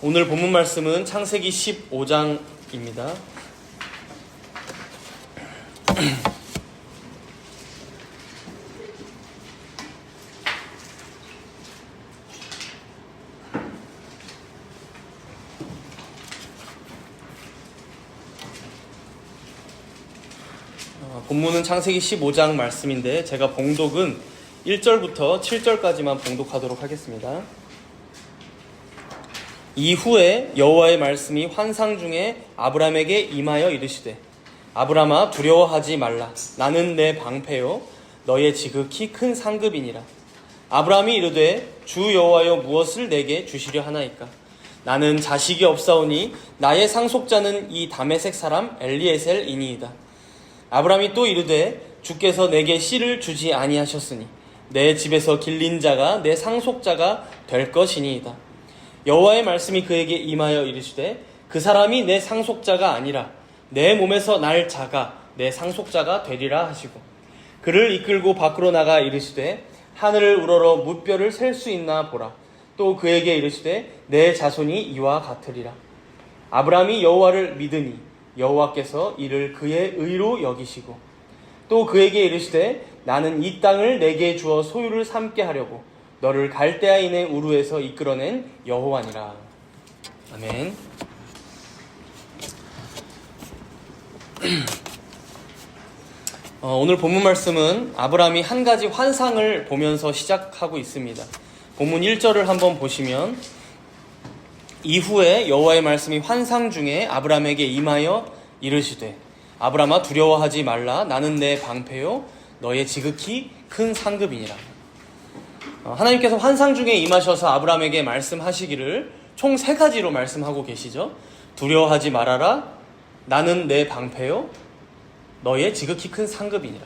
오늘 본문 말씀은 창세기 15장입니다. 본문은 창세기 15장 말씀인데 제가 봉독은 1절부터 7절까지만 봉독하도록 하겠습니다. 이후에 여호와의 말씀이 환상 중에 아브람에게 임하여 이르시되 아브람아 두려워하지 말라. 나는 내 방패요 너의 지극히 큰 상급이니라. 아브람이 이르되 주 여호와여 무엇을 내게 주시려 하나이까. 나는 자식이 없사오니 나의 상속자는 이 다메섹 사람 엘리에셀이니이다. 아브람이 또 이르되 주께서 내게 씨를 주지 아니하셨으니 내 집에서 길린 자가 내 상속자가 될 것이니이다. 여호와의 말씀이 그에게 임하여 이르시되 그 사람이 내 상속자가 아니라 내 몸에서 날 자가 내 상속자가 되리라 하시고 그를 이끌고 밖으로 나가 이르시되 하늘을 우러러 무뼈를 셀 수 있나 보라. 또 그에게 이르시되 내 자손이 이와 같으리라. 아브람이 여호와를 믿으니 여호와께서 이를 그의 의로 여기시고 또 그에게 이르시되 나는 이 땅을 내게 주어 소유를 삼게 하려고 너를 갈대아인의 우르에서 이끌어낸 여호와니라. 아멘. 오늘 본문 말씀은 아브람이 한 가지 환상을 보면서 시작하고 있습니다. 본문 1절을 한번 보시면 이후에 여호와의 말씀이 환상 중에 아브람에게 임하여 이르시되 아브람아 두려워하지 말라. 나는 내 방패요 너의 지극히 큰 상급이니라. 하나님께서 환상 중에 임하셔서 아브람에게 말씀하시기를 총 3가지로 말씀하고 계시죠. 두려워하지 말아라. 나는 내 방패요 너의 지극히 큰 상급이니라.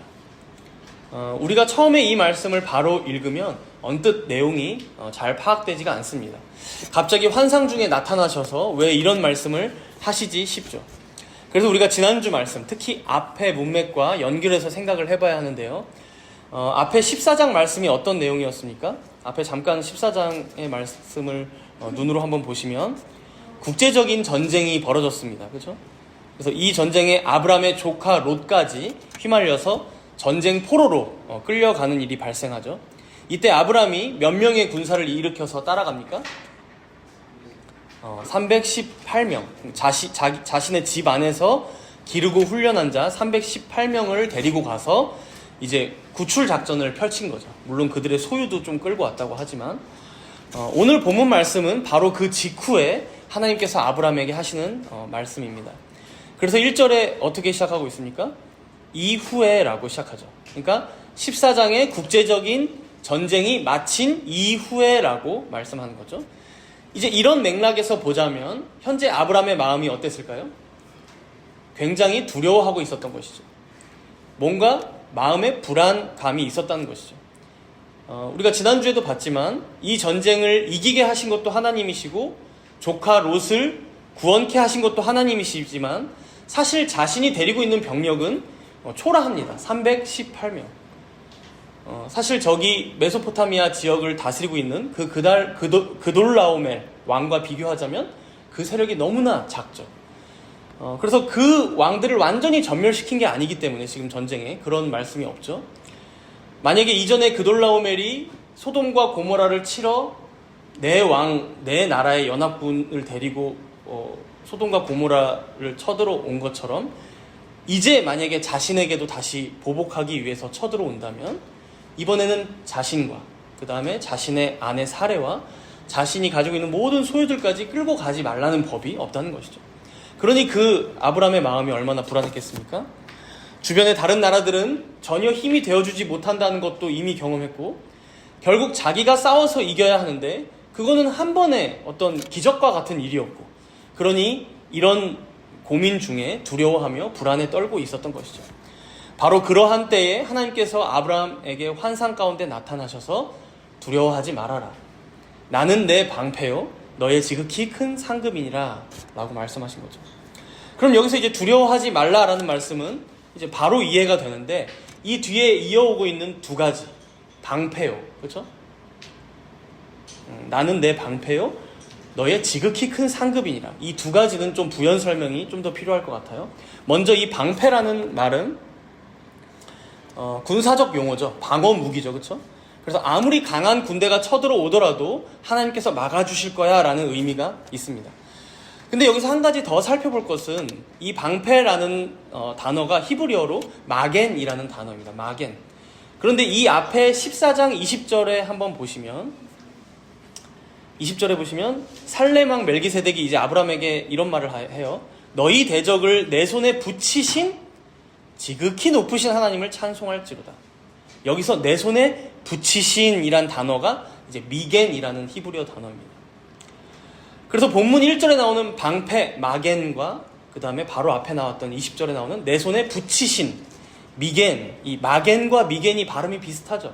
우리가 처음에 이 말씀을 바로 읽으면 언뜻 내용이 잘 파악되지가 않습니다. 갑자기 환상 중에 나타나셔서 왜 이런 말씀을 하시지 싶죠. 그래서 우리가 지난주 말씀, 특히 앞에 문맥과 연결해서 생각을 해봐야 하는데요. 앞에 14장 말씀이 어떤 내용이었습니까? 앞에 잠깐 14장의 말씀을 눈으로 한번 보시면 국제적인 전쟁이 벌어졌습니다. 그렇죠? 그래서 이 전쟁에 아브람의 조카 롯까지 휘말려서 전쟁 포로로 끌려가는 일이 발생하죠. 이때 아브람이 몇 명의 군사를 일으켜서 따라갑니까? 318명. 자신의 집 안에서 기르고 훈련한 자 318명을 데리고 가서 이제 구출 작전을 펼친 거죠. 물론 그들의 소유도 좀 끌고 왔다고 하지만 오늘 본문 말씀은 바로 그 직후에 하나님께서 아브람에게 하시는 말씀입니다. 그래서 1절에 어떻게 시작하고 있습니까? 이후에 라고 시작하죠. 그러니까 14장의 국제적인 전쟁이 마친 이후에 라고 말씀하는 거죠. 이제 이런 맥락에서 보자면 현재 아브람의 마음이 어땠을까요? 굉장히 두려워하고 있었던 것이죠. 뭔가 마음에 불안감이 있었다는 것이죠. 우리가 지난주에도 봤지만 이 전쟁을 이기게 하신 것도 하나님이시고 조카 롯을 구원케 하신 것도 하나님이시지만 사실 자신이 데리고 있는 병력은 초라합니다. 318명. 사실 저기 메소포타미아 지역을 다스리고 있는 그돌라오멜 왕과 비교하자면 그 세력이 너무나 작죠. 그래서 그 왕들을 완전히 전멸시킨 게 아니기 때문에 지금 전쟁에 그런 말씀이 없죠. 만약에 이전에 그돌라오멜이 소돔과 고모라를 치러 내 나라의 연합군을 데리고 소돔과 고모라를 쳐들어온 것처럼 이제 만약에 자신에게도 다시 보복하기 위해서 쳐들어온다면 이번에는 자신과 그 다음에 자신의 아내 사레와 자신이 가지고 있는 모든 소유들까지 끌고 가지 말라는 법이 없다는 것이죠. 그러니 그 아브람의 마음이 얼마나 불안했겠습니까? 주변의 다른 나라들은 전혀 힘이 되어주지 못한다는 것도 이미 경험했고 결국 자기가 싸워서 이겨야 하는데 그거는 한 번의 어떤 기적과 같은 일이었고 그러니 이런 고민 중에 두려워하며 불안에 떨고 있었던 것이죠. 바로 그러한 때에 하나님께서 아브라함에게 환상 가운데 나타나셔서 두려워하지 말아라. 나는 내 방패요 너의 지극히 큰 상급이니라 라고 말씀하신 거죠. 그럼 여기서 이제 두려워하지 말라라는 말씀은 이제 바로 이해가 되는데 이 뒤에 이어오고 있는 2가지 방패요. 그렇죠? 나는 내 방패요 너의 지극히 큰 상급이니라. 이 두 가지는 좀 부연 설명이 좀 더 필요할 것 같아요. 먼저 이 방패라는 말은 군사적 용어죠. 방어 무기죠. 그렇죠? 그래서 아무리 강한 군대가 쳐들어오더라도 하나님께서 막아주실 거야 라는 의미가 있습니다. 근데 여기서 한 가지 더 살펴볼 것은 이 방패라는 단어가 히브리어로 마겐이라는 단어입니다. 마겐. 그런데 이 앞에 14장 20절에 한번 보시면 20절에 보시면 살렘왕 멜기세덱이 이제 아브라함에게 이런 말을 해요. 너희 대적을 내 손에 붙이신 지극히 높으신 하나님을 찬송할지로다. 여기서 내 손에 붙이신이란 단어가 이제 미겐이라는 히브리어 단어입니다. 그래서 본문 1절에 나오는 방패 마겐과 그 다음에 바로 앞에 나왔던 20절에 나오는 내 손에 붙이신 미겐, 이 마겐과 미겐이 발음이 비슷하죠.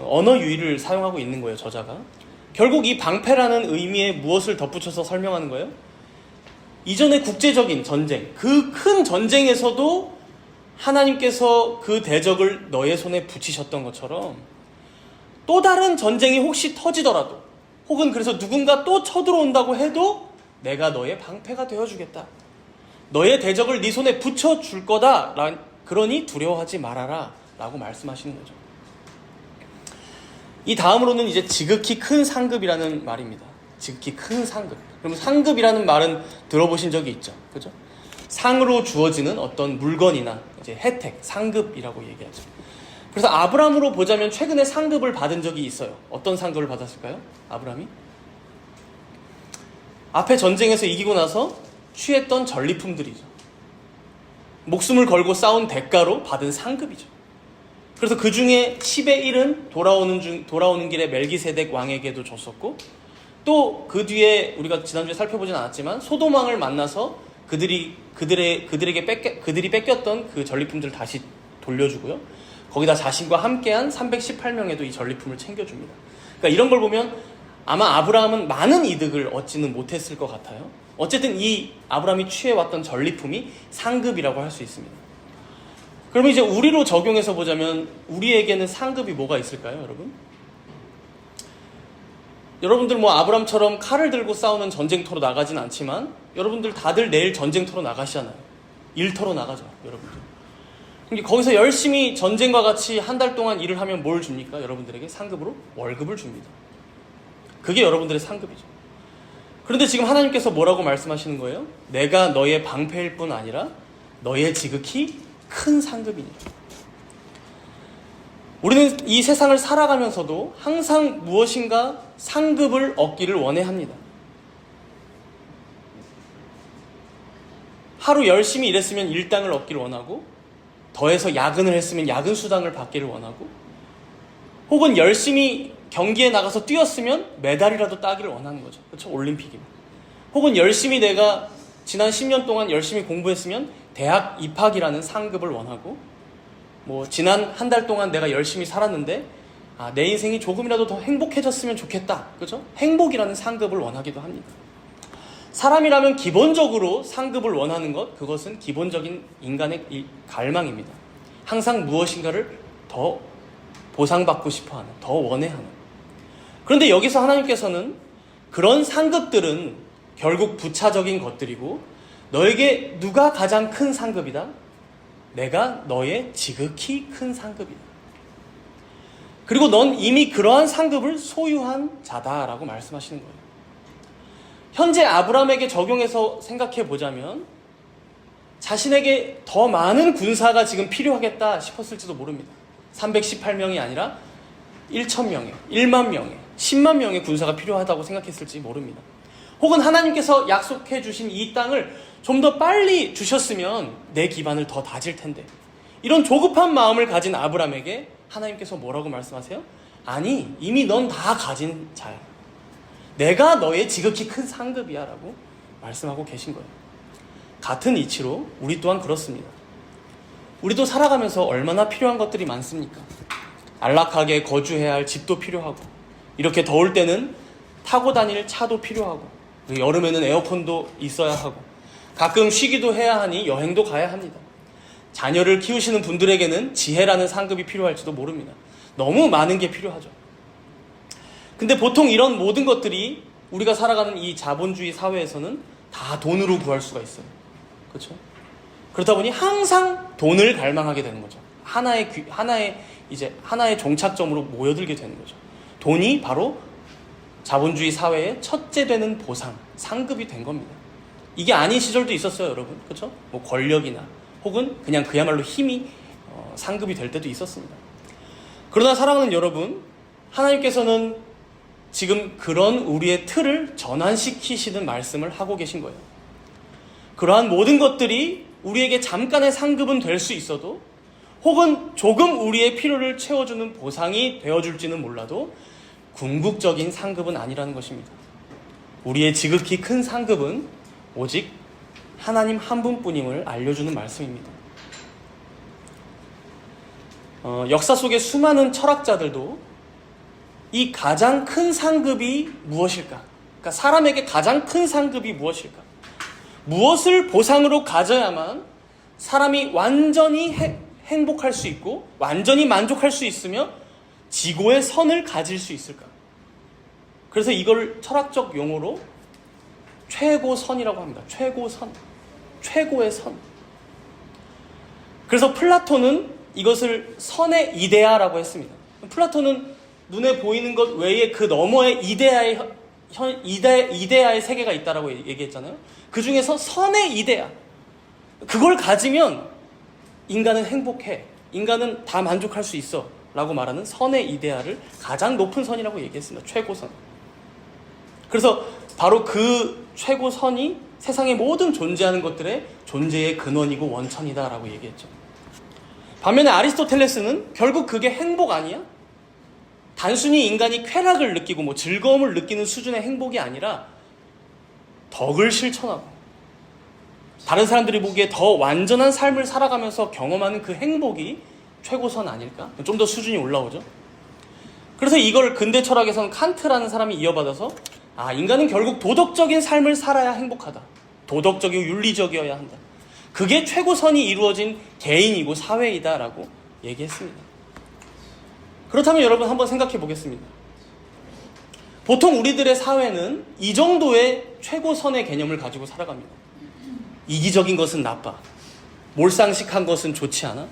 언어 유희를 사용하고 있는 거예요, 저자가. 결국 이 방패라는 의미에 무엇을 덧붙여서 설명하는 거예요? 이전의 국제적인 전쟁, 그 큰 전쟁에서도 하나님께서 그 대적을 너의 손에 붙이셨던 것처럼 또 다른 전쟁이 혹시 터지더라도 혹은 그래서 누군가 또 쳐들어온다고 해도 내가 너의 방패가 되어주겠다. 너의 대적을 네 손에 붙여줄 거다. 그러니 두려워하지 말아라 라고 말씀하시는 거죠. 이 다음으로는 이제 지극히 큰 상급이라는 말입니다. 지극히 큰 상급. 그럼 상급이라는 말은 들어보신 적이 있죠. 그죠? 상으로 주어지는 어떤 물건이나 이제 혜택, 상급이라고 얘기하죠. 그래서 아브라함으로 보자면 최근에 상급을 받은 적이 있어요. 어떤 상급을 받았을까요? 아브라함이? 앞에 전쟁에서 이기고 나서 취했던 전리품들이죠. 목숨을 걸고 싸운 대가로 받은 상급이죠. 그래서 그 중에 10의 1은 돌아오는 길에 멜기세덱 왕에게도 줬었고, 또 그 뒤에 우리가 지난주에 살펴보진 않았지만 소돔 왕을 만나서 그들이 뺏겼던 그 전리품들을 다시 돌려주고요. 거기다 자신과 함께한 318명에도 이 전리품을 챙겨줍니다. 그러니까 이런 걸 보면 아마 아브라함은 많은 이득을 얻지는 못했을 것 같아요. 어쨌든 이 아브라함이 취해왔던 전리품이 상급이라고 할 수 있습니다. 그러면 이제 우리로 적용해서 보자면 우리에게는 상급이 뭐가 있을까요, 여러분? 여러분들 뭐 아브라함처럼 칼을 들고 싸우는 전쟁터로 나가진 않지만 여러분들 다들 내일 전쟁터로 나가시잖아요. 일터로 나가죠, 여러분들. 그러니까 거기서 열심히 전쟁과 같이 한 달 동안 일을 하면 뭘 줍니까? 여러분들에게 상급으로 월급을 줍니다. 그게 여러분들의 상급이죠. 그런데 지금 하나님께서 뭐라고 말씀하시는 거예요? 내가 너의 방패일 뿐 아니라 너의 지극히 큰 상급이니라. 우리는 이 세상을 살아가면서도 항상 무엇인가 상급을 얻기를 원해 합니다. 하루 열심히 일했으면 일당을 얻기를 원하고, 더해서 야근을 했으면 야근 수당을 받기를 원하고, 혹은 열심히 경기에 나가서 뛰었으면 메달이라도 따기를 원하는 거죠. 그렇죠? 올림픽이면. 혹은 열심히 내가 지난 10년 동안 열심히 공부했으면 대학 입학이라는 상급을 원하고, 뭐 지난 한 달 동안 내가 열심히 살았는데 내 인생이 조금이라도 더 행복해졌으면 좋겠다. 그죠? 행복이라는 상급을 원하기도 합니다. 사람이라면 기본적으로 상급을 원하는 것, 그것은 기본적인 인간의 갈망입니다. 항상 무엇인가를 더 보상받고 싶어하는, 더 원해하는. 그런데 여기서 하나님께서는 그런 상급들은 결국 부차적인 것들이고, 너에게 누가 가장 큰 상급이다? 내가 너의 지극히 큰 상급이다. 그리고 넌 이미 그러한 상급을 소유한 자다라고 말씀하시는 거예요. 현재 아브라함에게 적용해서 생각해 보자면 자신에게 더 많은 군사가 지금 필요하겠다 싶었을지도 모릅니다. 318명이 아니라 1,000명에, 1만 명에, 10만 명의 군사가 필요하다고 생각했을지 모릅니다. 혹은 하나님께서 약속해 주신 이 땅을 좀 더 빨리 주셨으면 내 기반을 더 다질 텐데. 이런 조급한 마음을 가진 아브라함에게 하나님께서 뭐라고 말씀하세요? 아니, 이미 넌 다 가진 자야. 내가 너의 지극히 큰 상급이야 라고 말씀하고 계신 거예요. 같은 이치로 우리 또한 그렇습니다. 우리도 살아가면서 얼마나 필요한 것들이 많습니까? 안락하게 거주해야 할 집도 필요하고, 이렇게 더울 때는 타고 다닐 차도 필요하고, 여름에는 에어컨도 있어야 하고, 가끔 쉬기도 해야 하니 여행도 가야 합니다. 자녀를 키우시는 분들에게는 지혜라는 상급이 필요할지도 모릅니다. 너무 많은 게 필요하죠. 근데 보통 이런 모든 것들이 우리가 살아가는 이 자본주의 사회에서는 다 돈으로 구할 수가 있어요. 그렇죠? 그렇다 보니 항상 돈을 갈망하게 되는 거죠. 하나의 종착점으로 모여들게 되는 거죠. 돈이 바로 자본주의 사회의 첫째 되는 보상, 상급이 된 겁니다. 이게 아닌 시절도 있었어요, 여러분. 그렇죠? 뭐 권력이나 혹은 그냥 그야말로 힘이 상급이 될 때도 있었습니다. 그러나 사랑하는 여러분, 하나님께서는 지금 그런 우리의 틀을 전환시키시는 말씀을 하고 계신 거예요. 그러한 모든 것들이 우리에게 잠깐의 상급은 될 수 있어도 혹은 조금 우리의 필요를 채워주는 보상이 되어줄지는 몰라도 궁극적인 상급은 아니라는 것입니다. 우리의 지극히 큰 상급은 오직 하나님 한 분뿐임을 알려주는 말씀입니다. 역사 속의 수많은 철학자들도 이 가장 큰 상급이 무엇일까? 그러니까 사람에게 가장 큰 상급이 무엇일까? 무엇을 보상으로 가져야만 사람이 완전히 행복할 수 있고 완전히 만족할 수 있으며 지고의 선을 가질 수 있을까? 그래서 이걸 철학적 용어로 최고선이라고 합니다. 최고선. 최고의 선. 그래서 플라톤은 이것을 선의 이데아라고 했습니다. 플라톤은 눈에 보이는 것 외에 그 너머의 이데아의 세계가 있다라고 얘기했잖아요. 그 중에서 선의 이데아. 그걸 가지면 인간은 행복해. 인간은 다 만족할 수 있어. 라고 말하는 선의 이데아를 가장 높은 선이라고 얘기했습니다. 최고선. 그래서 바로 그 최고선이 세상의 모든 존재하는 것들의 존재의 근원이고 원천이다라고 얘기했죠. 반면에 아리스토텔레스는 결국 그게 행복 아니야? 단순히 인간이 쾌락을 느끼고 뭐 즐거움을 느끼는 수준의 행복이 아니라 덕을 실천하고 다른 사람들이 보기에 더 완전한 삶을 살아가면서 경험하는 그 행복이 최고선 아닐까? 좀 더 수준이 올라오죠. 그래서 이걸 근대 철학에서는 칸트라는 사람이 이어받아서 인간은 결국 도덕적인 삶을 살아야 행복하다. 도덕적이고 윤리적이어야 한다. 그게 최고선이 이루어진 개인이고 사회이다라고 얘기했습니다. 그렇다면 여러분 한번 생각해 보겠습니다. 보통 우리들의 사회는 이 정도의 최고선의 개념을 가지고 살아갑니다. 이기적인 것은 나빠. 몰상식한 것은 좋지 않아.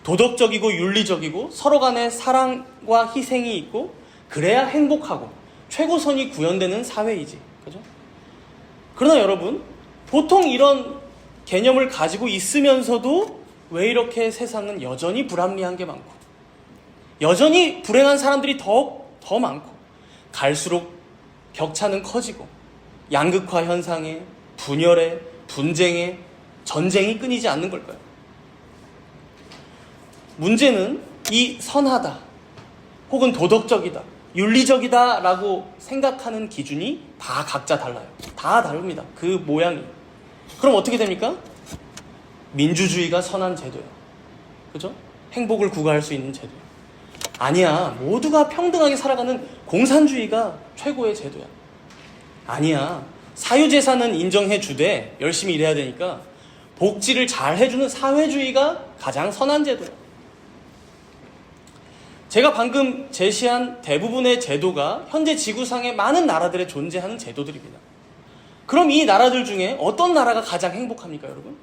도덕적이고 윤리적이고 서로 간에 사랑과 희생이 있고 그래야 행복하고 최고선이 구현되는 사회이지. 그죠? 그러나 여러분, 보통 이런 개념을 가지고 있으면서도 왜 이렇게 세상은 여전히 불합리한 게 많고 여전히 불행한 사람들이 더 많고 갈수록 격차는 커지고 양극화 현상에 분열에 분쟁에 전쟁이 끊이지 않는 걸까요? 문제는 이 선하다 혹은 도덕적이다 윤리적이다 라고 생각하는 기준이 다 각자 달라요. 다 다릅니다. 그 모양이. 그럼 어떻게 됩니까? 민주주의가 선한 제도야. 그죠? 행복을 구가할 수 있는 제도야. 아니야. 모두가 평등하게 살아가는 공산주의가 최고의 제도야. 아니야. 사유재산은 인정해 주되 열심히 일해야 되니까 복지를 잘 해주는 사회주의가 가장 선한 제도야. 제가 방금 제시한 대부분의 제도가 현재 지구상의 많은 나라들에 존재하는 제도들입니다. 그럼 이 나라들 중에 어떤 나라가 가장 행복합니까, 여러분?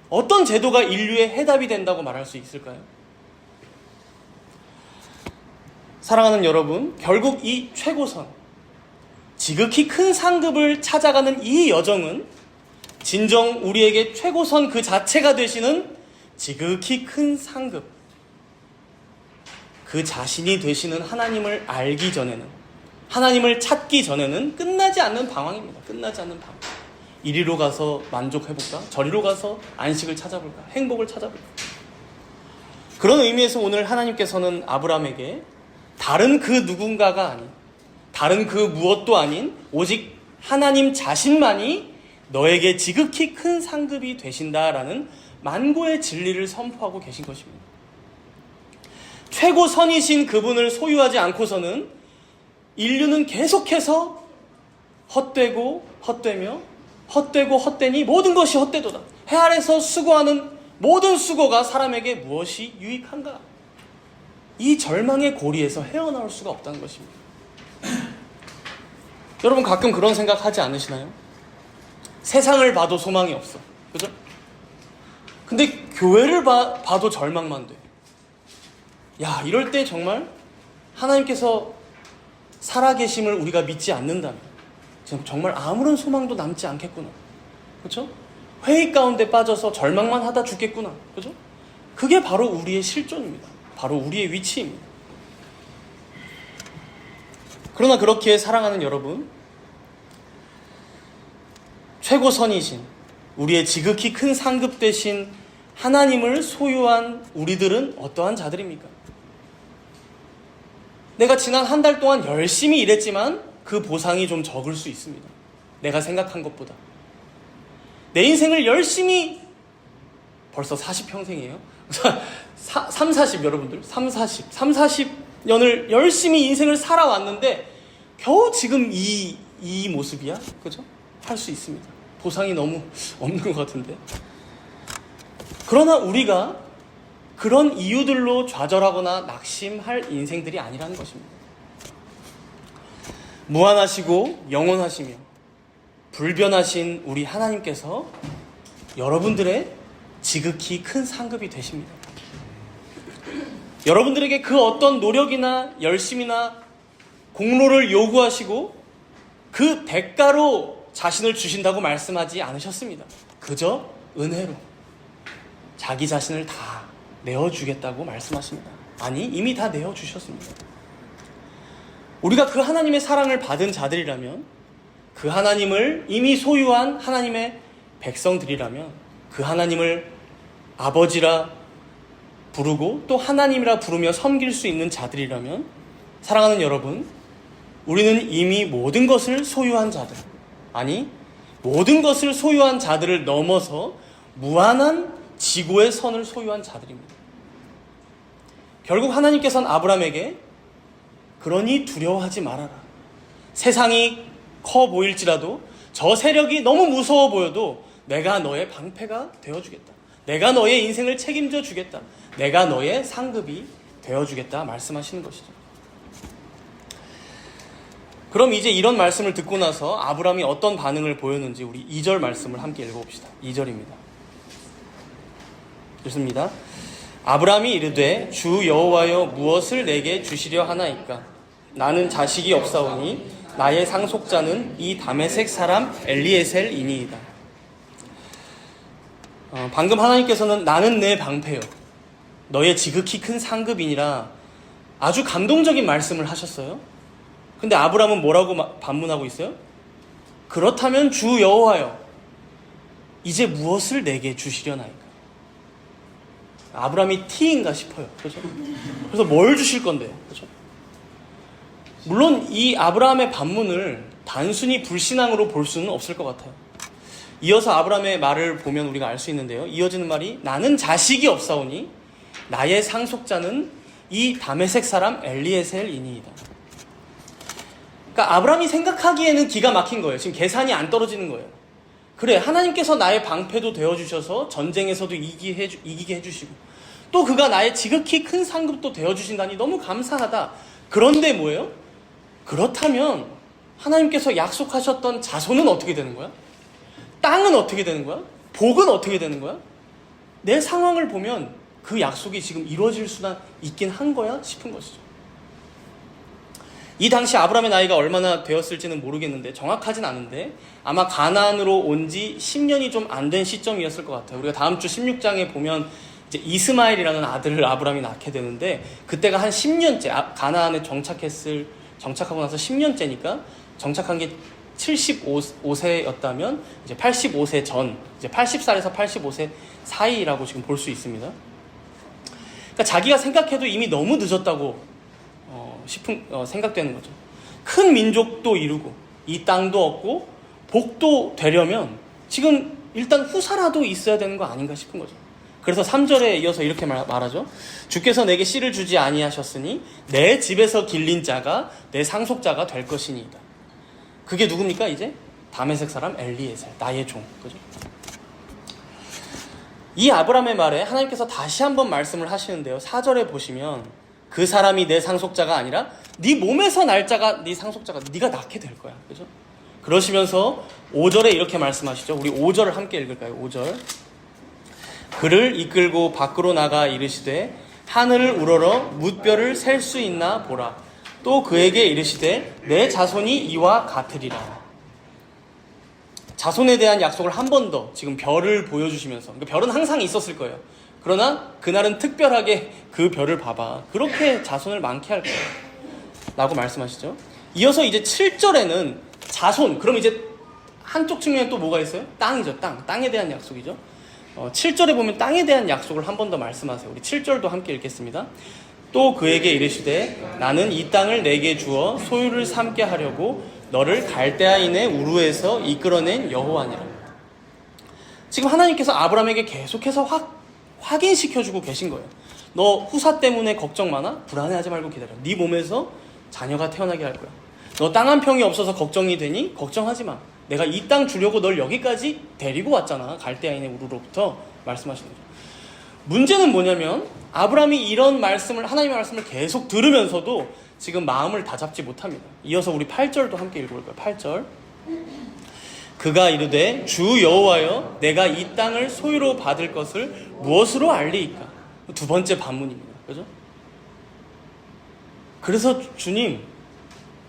어떤 제도가 인류의 해답이 된다고 말할 수 있을까요? 사랑하는 여러분, 결국 이 최고선, 지극히 큰 상급을 찾아가는 이 여정은 진정 우리에게 최고선 그 자체가 되시는 지극히 큰 상급, 그 자신이 되시는 하나님을 알기 전에는, 하나님을 찾기 전에는 끝나지 않는 방황입니다. 끝나지 않는 방황. 이리로 가서 만족해볼까? 저리로 가서 안식을 찾아볼까? 행복을 찾아볼까? 그런 의미에서 오늘 하나님께서는 아브라함에게 다른 그 누군가가 아닌, 다른 그 무엇도 아닌 오직 하나님 자신만이 너에게 지극히 큰 상급이 되신다라는 만고의 진리를 선포하고 계신 것입니다. 최고선이신 그분을 소유하지 않고서는 인류는 계속해서 헛되고 헛되며 헛되고 헛되니 모든 것이 헛되도다. 해 아래서 수고하는 모든 수고가 사람에게 무엇이 유익한가? 이 절망의 고리에서 헤어나올 수가 없다는 것입니다. 여러분 가끔 그런 생각 하지 않으시나요? 세상을 봐도 소망이 없어. 그죠? 근데 교회를 봐도 절망만 돼. 야, 이럴 때 정말 하나님께서 살아계심을 우리가 믿지 않는다면 정말 아무런 소망도 남지 않겠구나. 그렇죠? 회의 가운데 빠져서 절망만 하다 죽겠구나. 그렇죠? 그게 바로 우리의 실존입니다. 바로 우리의 위치입니다. 그러나 그렇게 사랑하는 여러분, 최고선이신 우리의 지극히 큰 상급 되신 하나님을 소유한 우리들은 어떠한 자들입니까? 내가 지난 한 달 동안 열심히 일했지만 그 보상이 좀 적을 수 있습니다. 내가 생각한 것보다. 내 인생을 열심히, 벌써 40평생이에요? 3, 40 여러분들, 3, 40년을 열심히 인생을 살아왔는데 겨우 지금 이 모습이야? 그죠? 할 수 있습니다. 보상이 너무 없는 것 같은데. 그러나 우리가 그런 이유들로 좌절하거나 낙심할 인생들이 아니라는 것입니다. 무한하시고 영원하시며 불변하신 우리 하나님께서 여러분들의 지극히 큰 상급이 되십니다. 여러분들에게 그 어떤 노력이나 열심이나 공로를 요구하시고 그 대가로 자신을 주신다고 말씀하지 않으셨습니다. 그저 은혜로 자기 자신을 다 내어주겠다고 말씀하십니다. 아니, 이미 다 내어주셨습니다. 우리가 그 하나님의 사랑을 받은 자들이라면, 그 하나님을 이미 소유한 하나님의 백성들이라면, 그 하나님을 아버지라 부르고 또 하나님이라 부르며 섬길 수 있는 자들이라면, 사랑하는 여러분, 우리는 이미 모든 것을 소유한 자들, 아니 모든 것을 소유한 자들을 넘어서 무한한 지고의 선을 소유한 자들입니다. 결국 하나님께서는 아브라함에게 그러니 두려워하지 말아라. 세상이 커 보일지라도, 저 세력이 너무 무서워 보여도 내가 너의 방패가 되어주겠다. 내가 너의 인생을 책임져 주겠다. 내가 너의 상급이 되어주겠다 말씀하시는 것이죠. 그럼 이제 이런 말씀을 듣고 나서 아브라함이 어떤 반응을 보였는지 우리 2절 말씀을 함께 읽어봅시다. 2절입니다. 읽습니다. 아브라함이 이르되 주 여호와여 무엇을 내게 주시려 하나이까? 나는 자식이 없사오니 나의 상속자는 이 다메섹 사람 엘리에셀이니이다. 방금 하나님께서는 나는 내 방패요, 너의 지극히 큰 상급이니라 아주 감동적인 말씀을 하셨어요. 근데 아브라함은 뭐라고 반문하고 있어요? 그렇다면 주 여호와여 이제 무엇을 내게 주시려나이까? 아브라함이 T인가 싶어요. 그렇죠? 그래서 뭘 주실 건데요? 그렇죠? 물론 이 아브라함의 반문을 단순히 불신앙으로 볼 수는 없을 것 같아요. 이어서 아브라함의 말을 보면 우리가 알 수 있는데요. 이어지는 말이 나는 자식이 없사오니 나의 상속자는 이 다메섹 사람 엘리에셀이니이다. 그러니까 아브라함이 생각하기에는 기가 막힌 거예요. 지금 계산이 안 떨어지는 거예요. 그래, 하나님께서 나의 방패도 되어주셔서 전쟁에서도 이기게 해주시고 또 그가 나의 지극히 큰 상급도 되어주신다니 너무 감사하다. 그런데 뭐예요? 그렇다면 하나님께서 약속하셨던 자손은 어떻게 되는 거야? 땅은 어떻게 되는 거야? 복은 어떻게 되는 거야? 내 상황을 보면 그 약속이 지금 이루어질 수나 있긴 한 거야 싶은 것이죠. 이 당시 아브라함의 나이가 얼마나 되었을지는 모르겠는데, 정확하진 않은데 아마 가나안으로 온 지 10년이 좀 안 된 시점이었을 것 같아요. 우리가 다음 주 16장에 보면 이제 이스마엘이라는 아들을 아브라함이 낳게 되는데, 그때가 한 10년째 가나안에 정착하고 나서 10년째니까 정착한 게 75세였다면 이제 85세 전, 이제 80살에서 85세 사이라고 지금 볼 수 있습니다. 그러니까 자기가 생각해도 이미 너무 늦었다고 생각되는 거죠. 큰 민족도 이루고 이 땅도 얻고 복도 되려면 지금 일단 후사라도 있어야 되는 거 아닌가 싶은 거죠. 그래서 3절에 이어서 이렇게 말하죠. 주께서 내게 씨를 주지 아니하셨으니 내 집에서 길린 자가 내 상속자가 될 것이니이다. 그게 누굽니까? 이제 다메섹 사람 엘리에셀, 나의 종. 그죠? 이 아브라함의 말에 하나님께서 다시 한번 말씀을 하시는데요. 4절에 보시면 그 사람이 내 상속자가 아니라 네 몸에서 날짜가 네 상속자가 네가 낳게 될 거야. 그죠? 그러시면서 5절에 이렇게 말씀하시죠. 우리 5절을 함께 읽을까요? 5절. 그를 이끌고 밖으로 나가 이르시되 하늘을 우러러 뭇별을 셀 수 있나 보라. 또 그에게 이르시되 내 자손이 이와 같으리라. 자손에 대한 약속을 한 번 더 지금 별을 보여주시면서, 그러니까 별은 항상 있었을 거예요. 그러나 그날은 특별하게 그 별을 봐봐. 그렇게 자손을 많게 할 거야 라고 말씀하시죠. 이어서 이제 7절에는 자손, 그럼 이제 한쪽 측면에 또 뭐가 있어요? 땅이죠. 땅에 대한 약속이죠. 7절에 보면 땅에 대한 약속을 한 번 더 말씀하세요. 우리 7절도 함께 읽겠습니다. 또 그에게 이르시되 나는 이 땅을 내게 주어 소유를 삼게 하려고 너를 갈대아인의 우르에서 이끌어낸 여호와니라. 지금 하나님께서 아브라함에게 계속해서 확인시켜주고 계신 거예요. 너 후사 때문에 걱정 많아? 불안해하지 말고 기다려. 네 몸에서 자녀가 태어나게 할 거야. 너 땅 한 평이 없어서 걱정이 되니? 걱정하지 마. 내가 이 땅 주려고 널 여기까지 데리고 왔잖아. 갈대아인의 우르로부터 말씀하시는 거죠. 문제는 뭐냐면 아브라함이 이런 말씀을, 하나님의 말씀을 계속 들으면서도 지금 마음을 다잡지 못합니다. 이어서 우리 8절도 함께 읽어볼까요? 8절. 그가 이르되 주 여호와여 내가 이 땅을 소유로 받을 것을 무엇으로 알리이까? 두 번째 반문입니다. 그죠? 그래서 주님,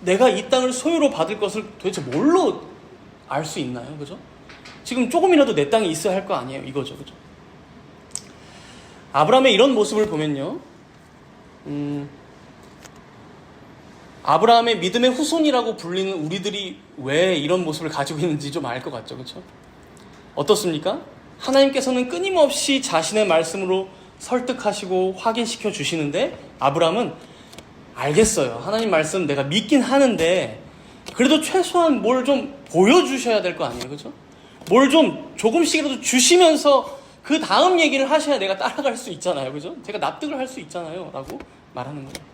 내가 이 땅을 소유로 받을 것을 도대체 뭘로 알 수 있나요? 그죠? 지금 조금이라도 내 땅에 있어야 할 거 아니에요? 이거죠. 그죠? 아브라함의 이런 모습을 보면요. 아브라함의 믿음의 후손이라고 불리는 우리들이 왜 이런 모습을 가지고 있는지 좀 알 것 같죠. 그렇죠? 어떻습니까? 하나님께서는 끊임없이 자신의 말씀으로 설득하시고 확인시켜 주시는데 아브라함은 알겠어요. 하나님 말씀 내가 믿긴 하는데 그래도 최소한 뭘 좀 보여주셔야 될 거 아니에요. 그렇죠? 뭘 좀 조금씩이라도 주시면서 그 다음 얘기를 하셔야 내가 따라갈 수 있잖아요. 그죠? 제가 납득을 할 수 있잖아요. 라고 말하는 거예요.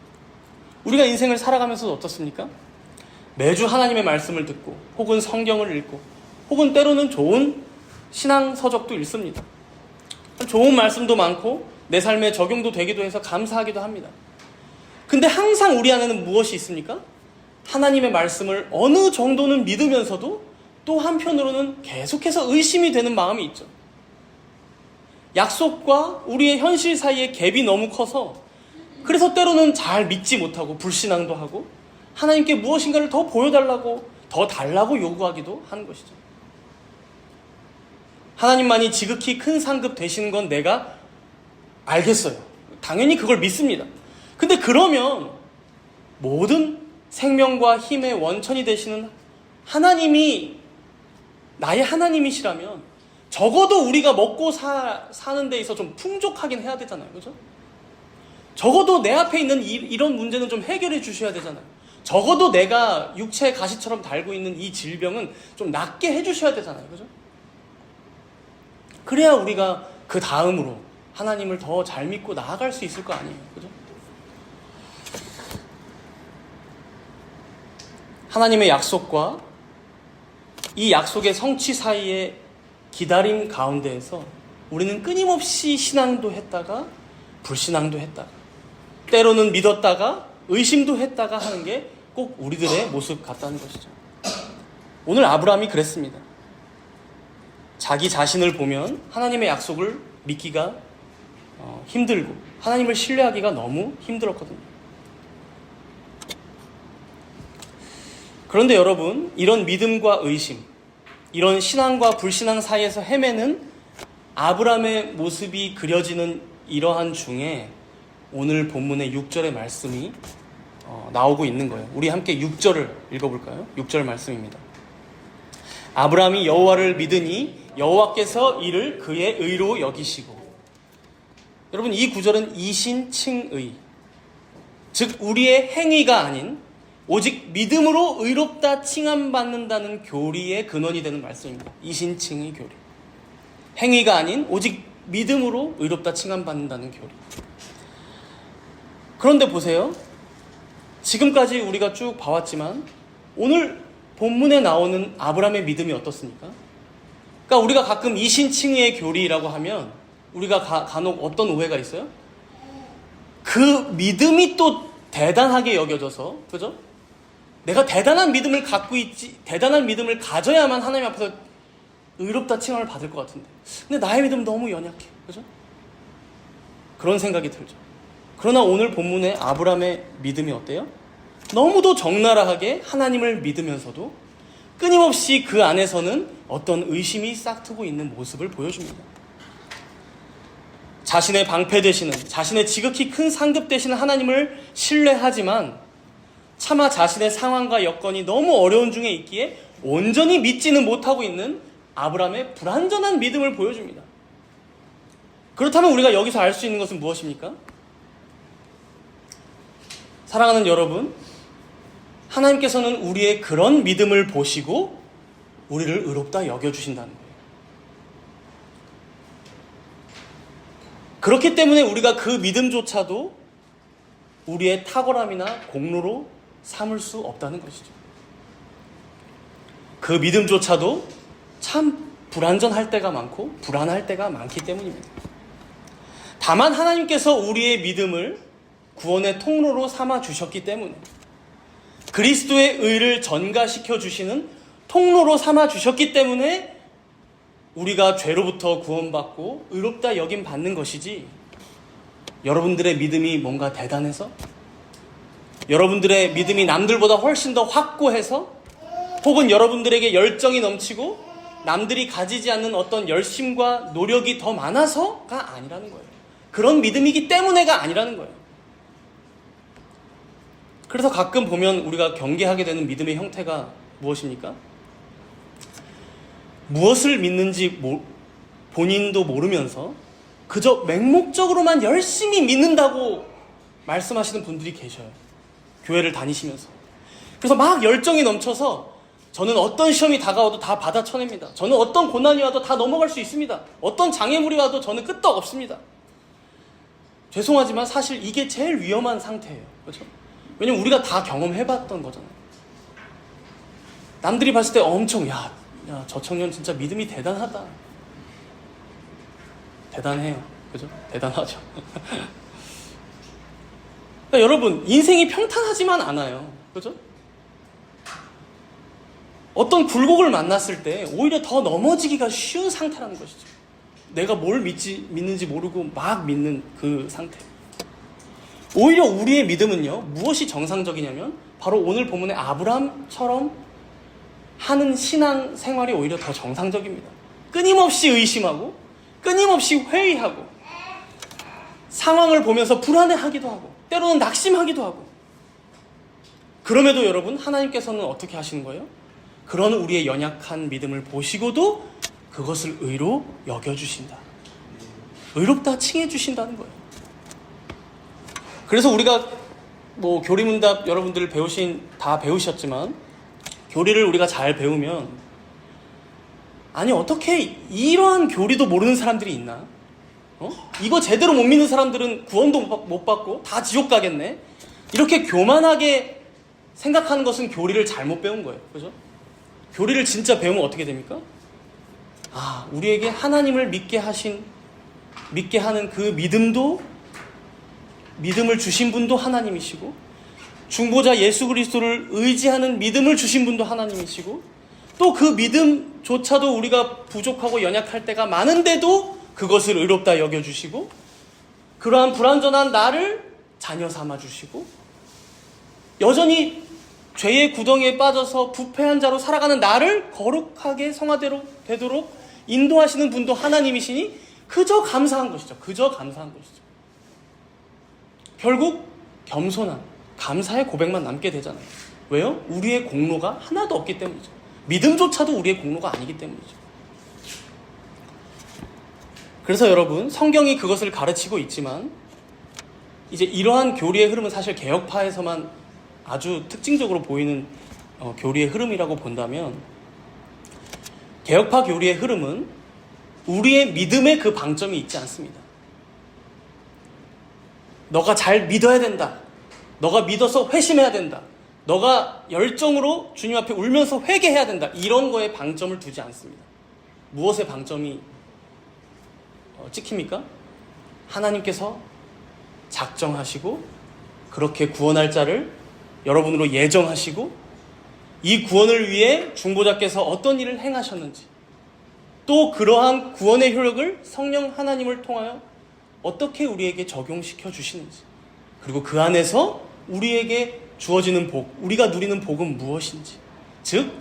우리가 인생을 살아가면서 어떻습니까? 매주 하나님의 말씀을 듣고 혹은 성경을 읽고 혹은 때로는 좋은 신앙 서적도 읽습니다. 좋은 말씀도 많고 내 삶에 적용도 되기도 해서 감사하기도 합니다. 근데 항상 우리 안에는 무엇이 있습니까? 하나님의 말씀을 어느 정도는 믿으면서도 또 한편으로는 계속해서 의심이 되는 마음이 있죠. 약속과 우리의 현실 사이의 갭이 너무 커서 그래서 때로는 잘 믿지 못하고 불신앙도 하고 하나님께 무엇인가를 더 보여달라고 더 달라고 요구하기도 하는 것이죠. 하나님만이 지극히 큰 상급 되시는 건 내가 알겠어요. 당연히 그걸 믿습니다. 근데 그러면 모든 생명과 힘의 원천이 되시는 하나님이 나의 하나님이시라면 적어도 우리가 먹고 사는 데 있어 좀 풍족하긴 해야 되잖아요. 그죠? 적어도 내 앞에 있는 이런 문제는 좀 해결해 주셔야 되잖아요. 적어도 내가 육체의 가시처럼 달고 있는 이 질병은 좀 낫게 해주셔야 되잖아요. 그죠? 그래야 우리가 그 다음으로 하나님을 더 잘 믿고 나아갈 수 있을 거 아니에요. 그죠? 하나님의 약속과 이 약속의 성취 사이의 기다림 가운데에서 우리는 끊임없이 신앙도 했다가 불신앙도 했다가 때로는 믿었다가 의심도 했다가 하는 게 꼭 우리들의 모습 같다는 것이죠. 오늘 아브라함이 그랬습니다. 자기 자신을 보면 하나님의 약속을 믿기가 힘들고 하나님을 신뢰하기가 너무 힘들었거든요. 그런데 여러분, 이런 믿음과 의심, 이런 신앙과 불신앙 사이에서 헤매는 아브라함의 모습이 그려지는 이러한 중에 오늘 본문의 6절의 말씀이 나오고 있는 거예요. 우리 함께 6절을 읽어볼까요? 6절 말씀입니다. 아브라함이 여호와를 믿으니 여호와께서 이를 그의 의로 여기시고. 여러분, 이 구절은 이신칭의, 즉 우리의 행위가 아닌 오직 믿음으로 의롭다 칭함받는다는 교리의 근원이 되는 말씀입니다. 이신칭의 교리. 행위가 아닌 오직 믿음으로 의롭다 칭함받는다는 교리. 그런데 보세요. 지금까지 우리가 쭉 봐왔지만 오늘 본문에 나오는 아브라함의 믿음이 어떻습니까? 그러니까 우리가 가끔 이신칭의 교리라고 하면 우리가 간혹 어떤 오해가 있어요? 그 믿음이 또 대단하게 여겨져서, 그죠? 내가 대단한 믿음을 갖고 있지, 대단한 믿음을 가져야만 하나님 앞에서 의롭다 칭함을 받을 것 같은데, 근데 나의 믿음은 너무 연약해, 그죠? 그런 생각이 들죠. 그러나 오늘 본문의 아브라함의 믿음이 어때요? 너무도 적나라하게 하나님을 믿으면서도 끊임없이 그 안에서는 어떤 의심이 싹트고 있는 모습을 보여줍니다. 자신의 방패 되시는, 자신의 지극히 큰 상급 되시는 하나님을 신뢰하지만 차마 자신의 상황과 여건이 너무 어려운 중에 있기에 온전히 믿지는 못하고 있는 아브라함의 불완전한 믿음을 보여줍니다. 그렇다면 우리가 여기서 알 수 있는 것은 무엇입니까? 사랑하는 여러분, 하나님께서는 우리의 그런 믿음을 보시고 우리를 의롭다 여겨주신다는 거예요. 그렇기 때문에 우리가 그 믿음조차도 우리의 탁월함이나 공로로 삼을 수 없다는 것이죠. 그 믿음조차도 참 불완전할 때가 많고 불안할 때가 많기 때문입니다. 다만 하나님께서 우리의 믿음을 구원의 통로로 삼아 주셨기 때문에, 그리스도의 의를 전가시켜 주시는 통로로 삼아 주셨기 때문에 우리가 죄로부터 구원받고 의롭다 여김 받는 것이지, 여러분들의 믿음이 뭔가 대단해서, 여러분들의 믿음이 남들보다 훨씬 더 확고해서, 혹은 여러분들에게 열정이 넘치고 남들이 가지지 않는 어떤 열심과 노력이 더 많아서가 아니라는 거예요. 그런 믿음이기 때문에가 아니라는 거예요. 그래서 가끔 보면 우리가 경계하게 되는 믿음의 형태가 무엇입니까? 무엇을 믿는지 본인도 모르면서 그저 맹목적으로만 열심히 믿는다고 말씀하시는 분들이 계셔요. 교회를 다니시면서. 그래서 막 열정이 넘쳐서 저는 어떤 시험이 다가와도 다 받아쳐냅니다. 저는 어떤 고난이 와도 다 넘어갈 수 있습니다. 어떤 장애물이 와도 저는 끄떡 없습니다. 죄송하지만 사실 이게 제일 위험한 상태예요. 그렇죠? 왜냐면 우리가 다 경험해봤던 거잖아요. 남들이 봤을 때 엄청 저 청년 진짜 믿음이 대단하다. 대단해요. 그죠? 대단하죠. 그러니까 여러분, 인생이 평탄하지만 않아요. 그죠? 어떤 굴곡을 만났을 때 오히려 더 넘어지기가 쉬운 상태라는 것이죠. 내가 뭘 믿는지 모르고 막 믿는 그 상태. 오히려 우리의 믿음은요, 무엇이 정상적이냐면 바로 오늘 본문의 아브라함처럼 하는 신앙 생활이 오히려 더 정상적입니다. 끊임없이 의심하고 끊임없이 회의하고 상황을 보면서 불안해하기도 하고 때로는 낙심하기도 하고, 그럼에도 여러분, 하나님께서는 어떻게 하시는 거예요? 그런 우리의 연약한 믿음을 보시고도 그것을 의로 여겨주신다. 의롭다 칭해주신다는 거예요. 그래서 우리가 교리문답 여러분들 다 배우셨지만, 교리를 우리가 잘 배우면, 아니 어떻게 이러한 교리도 모르는 사람들이 있나? 이거 제대로 못 믿는 사람들은 구원도 못 받고 다 지옥 가겠네? 이렇게 교만하게 생각하는 것은 교리를 잘못 배운 거예요. 그죠? 교리를 진짜 배우면 어떻게 됩니까? 우리에게 하나님을 믿게 하는 그 믿음을 주신 분도 하나님이시고, 중보자 예수 그리스도를 의지하는 믿음을 주신 분도 하나님이시고, 또 그 믿음조차도 우리가 부족하고 연약할 때가 많은데도 그것을 의롭다 여겨주시고, 그러한 불완전한 나를 자녀 삼아주시고, 여전히 죄의 구덩이에 빠져서 부패한 자로 살아가는 나를 거룩하게 성화대로 되도록 인도하시는 분도 하나님이시니 그저 감사한 것이죠. 그저 감사한 것이죠. 결국 겸손한 감사의 고백만 남게 되잖아요. 왜요? 우리의 공로가 하나도 없기 때문이죠. 믿음조차도 우리의 공로가 아니기 때문이죠. 그래서 여러분, 성경이 그것을 가르치고 있지만, 이제 이러한 교리의 흐름은 사실 개혁파에서만 아주 특징적으로 보이는 교리의 흐름이라고 본다면, 개혁파 교리의 흐름은 우리의 믿음에 그 방점이 있지 않습니다. 너가 잘 믿어야 된다. 너가 믿어서 회심해야 된다. 너가 열정으로 주님 앞에 울면서 회개해야 된다. 이런 거에 방점을 두지 않습니다. 무엇에 방점이 찍힙니까? 하나님께서 작정하시고 그렇게 구원할 자를 여러분으로 예정하시고 이 구원을 위해 중보자께서 어떤 일을 행하셨는지, 또 그러한 구원의 효력을 성령 하나님을 통하여 어떻게 우리에게 적용시켜 주시는지, 그리고 그 안에서 우리에게 주어지는 복, 우리가 누리는 복은 무엇인지, 즉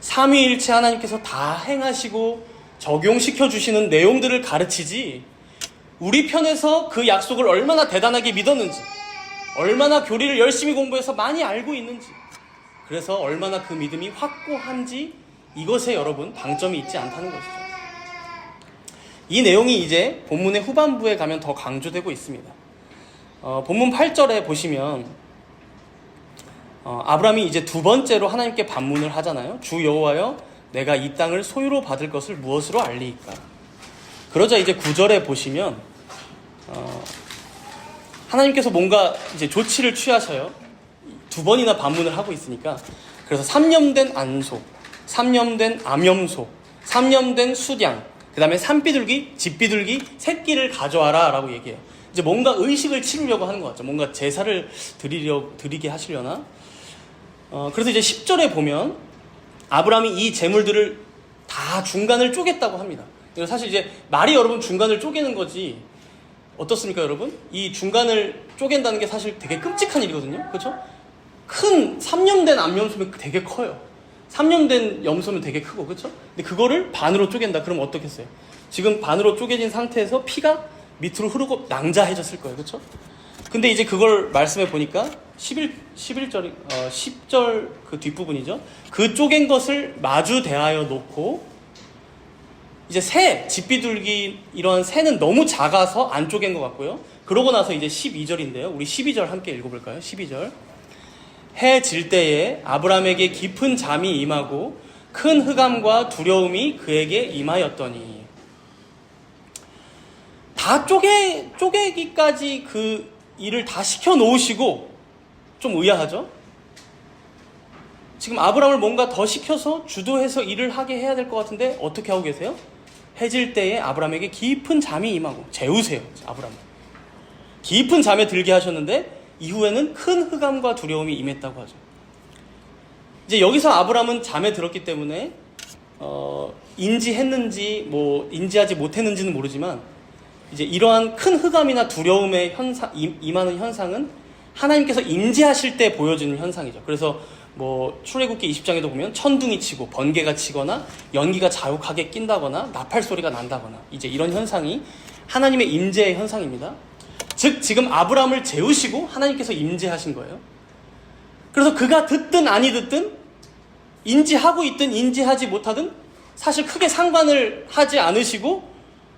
삼위일체 하나님께서 다 행하시고 적용시켜 주시는 내용들을 가르치지, 우리 편에서 그 약속을 얼마나 대단하게 믿었는지, 얼마나 교리를 열심히 공부해서 많이 알고 있는지, 그래서 얼마나 그 믿음이 확고한지, 이것에 여러분 방점이 있지 않다는 것이죠. 이 내용이 이제 본문의 후반부에 가면 더 강조되고 있습니다. 본문 8절에 보시면 아브라함이 이제 두 번째로 하나님께 반문을 하잖아요. 주 여호와여, 내가 이 땅을 소유로 받을 것을 무엇으로 알리이까? 그러자 이제 9절에 보시면 하나님께서 뭔가 이제 조치를 취하셔요. 두 번이나 반문을 하고 있으니까. 그래서 3년 안소, 3년 암염소, 3년 수량, 그 다음에 산비둘기, 집비둘기, 새끼를 가져와라 라고 얘기해요. 이제 뭔가 의식을 치르려고 하는 것 같죠. 뭔가 제사를 드리게 하시려나? 그래서 이제 10절에 보면 아브라함이 이 제물들을 다 중간을 쪼갰다고 합니다. 사실 이제 말이 여러분 중간을 쪼개는 거지, 어떻습니까 여러분? 이 중간을 쪼갠다는 게 사실 되게 끔찍한 일이거든요. 그렇죠? 큰 3년 된 암염소면 되게 커요. 3년 된 염소면 되게 크고, 그렇죠? 근데 그거를 반으로 쪼갠다. 그럼 어떻겠어요? 지금 반으로 쪼개진 상태에서 피가 밑으로 흐르고 낭자해졌을 거예요. 그렇죠? 근데 이제 그걸 말씀해 보니까 10절 그 뒷부분이죠. 그 쪼갠 것을 마주 대하여 놓고, 이제 새, 집비둘기 이런 새는 너무 작아서 안 쪼갠 것 같고요. 그러고 나서 이제 12절인데요. 우리 12절 함께 읽어볼까요? 12절. 해 질 때에 아브라함에게 깊은 잠이 임하고 큰 흑암과 두려움이 그에게 임하였더니. 다 쪼개기까지 그 일을 다 시켜놓으시고, 좀 의아하죠? 지금 아브라함을 뭔가 더 시켜서 주도해서 일을 하게 해야 될 것 같은데 어떻게 하고 계세요? 해질 때에 아브라함에게 깊은 잠이 임하고, 재우세요 아브라함. 깊은 잠에 들게 하셨는데 이후에는 큰 흑암과 두려움이 임했다고 하죠. 이제 여기서 아브라함은 잠에 들었기 때문에 인지했는지 인지하지 못했는지는 모르지만, 이제 이러한 큰 흑암이나 두려움의 임하는 현상은 하나님께서 임재하실 때 보여지는 현상이죠. 그래서 출애굽기 20장에도 보면 천둥이 치고 번개가 치거나 연기가 자욱하게 낀다거나 나팔 소리가 난다거나, 이제 이런 현상이 하나님의 임재의 현상입니다. 즉 지금 아브라함을 재우시고 하나님께서 임재하신 거예요. 그래서 그가 듣든 아니 듣든, 인지하고 있든 인지하지 못하든 사실 크게 상관을 하지 않으시고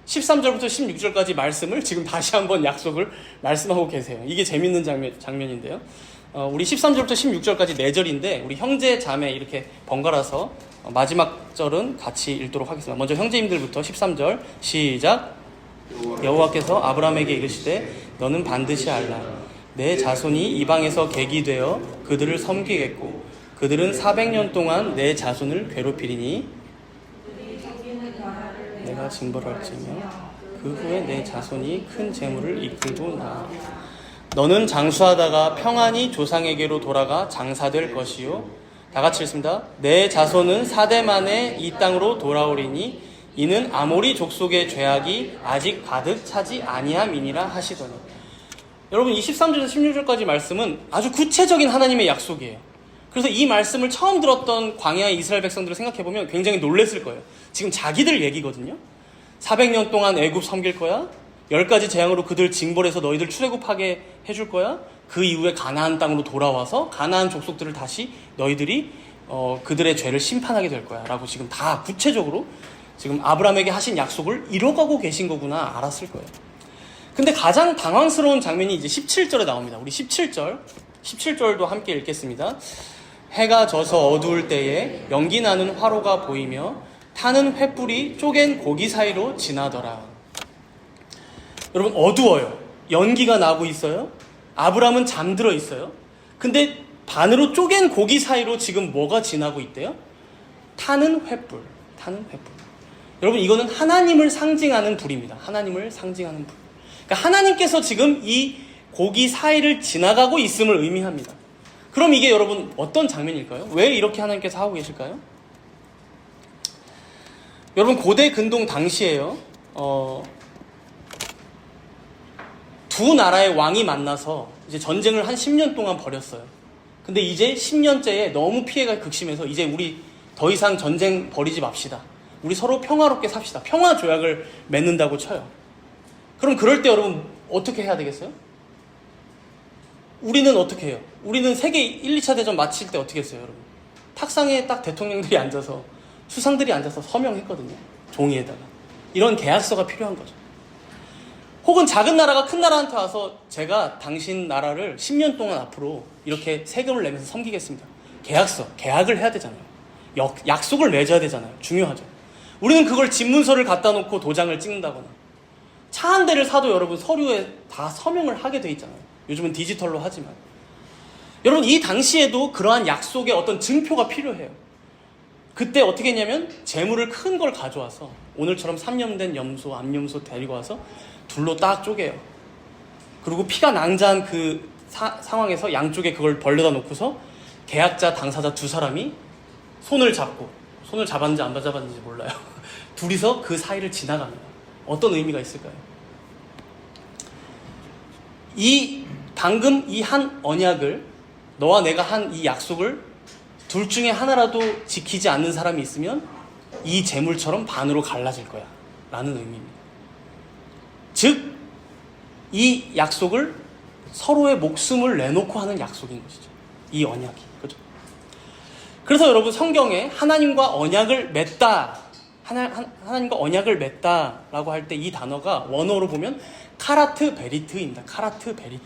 13절부터 16절까지 말씀을 지금 다시 한번 약속을 말씀하고 계세요. 이게 재밌는 장면인데요. 우리 13절부터 16절까지 4절인데 우리 형제 자매 이렇게 번갈아서 마지막 절은 같이 읽도록 하겠습니다. 먼저 형제님들부터 13절 시작. 여호와께서 아브라함에게 이르시되 너는 반드시 알라. 내 자손이 이방에서 객이 되어 그들을 섬기겠고 그들은 400년 동안 내 자손을 괴롭히리니 내가 징벌할지며 그 후에 내 자손이 큰 재물을 이끌고나. 너는 장수하다가 평안히 조상에게로 돌아가 장사될 것이요. 다 같이 읽습니다. 내 자손은 4대 만에 이 땅으로 돌아오리니 이는 아모리 족속의 죄악이 아직 가득 차지 아니함이니라 하시더니. 여러분 23절에서 16절까지 말씀은 아주 구체적인 하나님의 약속이에요. 그래서 이 말씀을 처음 들었던 광야의 이스라엘 백성들을 생각해보면 굉장히 놀랬을 거예요. 지금 자기들 얘기거든요. 400년 동안 애굽 섬길 거야. 10가지 재앙으로 그들 징벌해서 너희들 출애굽하게 해줄 거야. 그 이후에 가나안 땅으로 돌아와서 가나안 족속들을 다시 너희들이 그들의 죄를 심판하게 될 거야 라고 지금 다 구체적으로 지금 아브라함에게 하신 약속을 이뤄가고 계신 거구나 알았을 거예요. 근데 가장 당황스러운 장면이 이제 17절에 나옵니다. 우리 17절도 함께 읽겠습니다. 해가 져서 어두울 때에 연기 나는 화로가 보이며 타는 횃불이 쪼갠 고기 사이로 지나더라. 여러분 어두워요. 연기가 나고 있어요. 아브라함은 잠들어 있어요. 근데 반으로 쪼갠 고기 사이로 지금 뭐가 지나고 있대요? 타는 횃불. 여러분 이거는 하나님을 상징하는 불입니다. 하나님을 상징하는 불. 그러니까 하나님께서 지금 이 고기 사이를 지나가고 있음을 의미합니다. 그럼 이게 여러분 어떤 장면일까요? 왜 이렇게 하나님께서 하고 계실까요? 여러분 고대 근동 당시에요. 두 나라의 왕이 만나서 이제 전쟁을 한 10년 동안 벌였어요. 근데 이제 10년째에 너무 피해가 극심해서 이제 우리 더 이상 전쟁 벌이지 맙시다. 우리 서로 평화롭게 삽시다. 평화 조약을 맺는다고 쳐요. 그럼 그럴 때 여러분 어떻게 해야 되겠어요? 우리는 어떻게 해요? 우리는 세계 1, 2차 대전 마칠 때 어떻게 했어요, 여러분? 탁상에 딱 대통령들이 앉아서 수상들이 앉아서 서명했거든요. 종이에다가. 이런 계약서가 필요한 거죠. 혹은 작은 나라가 큰 나라한테 와서 제가 당신 나라를 10년 동안 앞으로 이렇게 세금을 내면서 섬기겠습니다. 계약서, 계약을 해야 되잖아요. 약속을 맺어야 되잖아요. 중요하죠. 우리는 그걸 집문서를 갖다 놓고 도장을 찍는다거나 차 한 대를 사도 여러분 서류에 다 서명을 하게 돼 있잖아요. 요즘은 디지털로 하지만 여러분 이 당시에도 그러한 약속의 어떤 증표가 필요해요. 그때 어떻게 했냐면 재물을 큰 걸 가져와서 오늘처럼 삼염된 염소, 암염소 데리고 와서 둘로 딱 쪼개요. 그리고 피가 낭자한 그 상황에서 양쪽에 그걸 벌려다 놓고서 계약자, 당사자 두 사람이 손을 잡았는지 안 잡았는지 몰라요. 둘이서 그 사이를 지나갑니다. 어떤 의미가 있을까요? 방금 이 한 언약을, 너와 내가 한 이 약속을 둘 중에 하나라도 지키지 않는 사람이 있으면 이 재물처럼 반으로 갈라질 거야 라는 의미입니다. 즉, 이 약속을 서로의 목숨을 내놓고 하는 약속인 것이죠. 이 언약이. 그죠? 그래서 여러분 성경에 하나님과 언약을 맺다, 하나님과 언약을 맺다라고 할 때 이 단어가 원어로 보면 카라트 베리트입니다. 카라트 베리트.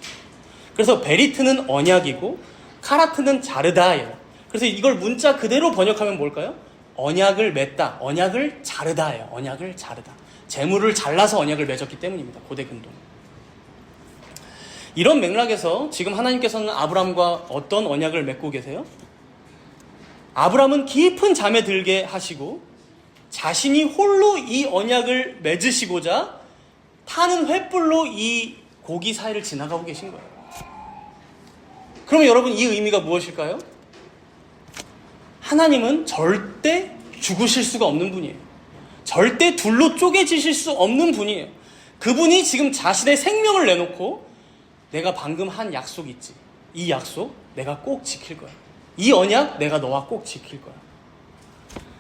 그래서 베리트는 언약이고 카라트는 자르다예요. 그래서 이걸 문자 그대로 번역하면 뭘까요? 언약을 맺다, 언약을 자르다예요. 언약을 자르다. 재물을 잘라서 언약을 맺었기 때문입니다. 고대 근동. 이런 맥락에서 지금 하나님께서는 아브람과 어떤 언약을 맺고 계세요? 아브람은 깊은 잠에 들게 하시고 자신이 홀로 이 언약을 맺으시고자 타는 횃불로 이 고기 사이를 지나가고 계신 거예요. 그러면 여러분 이 의미가 무엇일까요? 하나님은 절대 죽으실 수가 없는 분이에요. 절대 둘로 쪼개지실 수 없는 분이에요. 그분이 지금 자신의 생명을 내놓고 내가 방금 한 약속 있지. 이 약속 내가 꼭 지킬 거야. 이 언약 내가 너와 꼭 지킬 거야.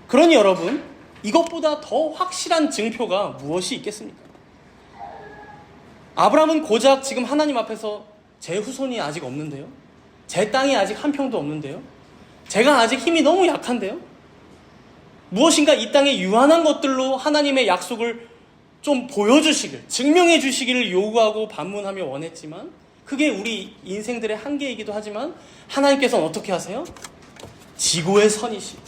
그러니 여러분, 이것보다 더 확실한 증표가 무엇이 있겠습니까? 아브라함은 고작 지금 하나님 앞에서 제 후손이 아직 없는데요? 제 땅이 아직 한 평도 없는데요? 제가 아직 힘이 너무 약한데요? 무엇인가 이 땅에 유한한 것들로 하나님의 약속을 좀 보여주시길, 증명해 주시기를 요구하고 반문하며 원했지만 그게 우리 인생들의 한계이기도 하지만 하나님께서는 어떻게 하세요? 지고의 선이신,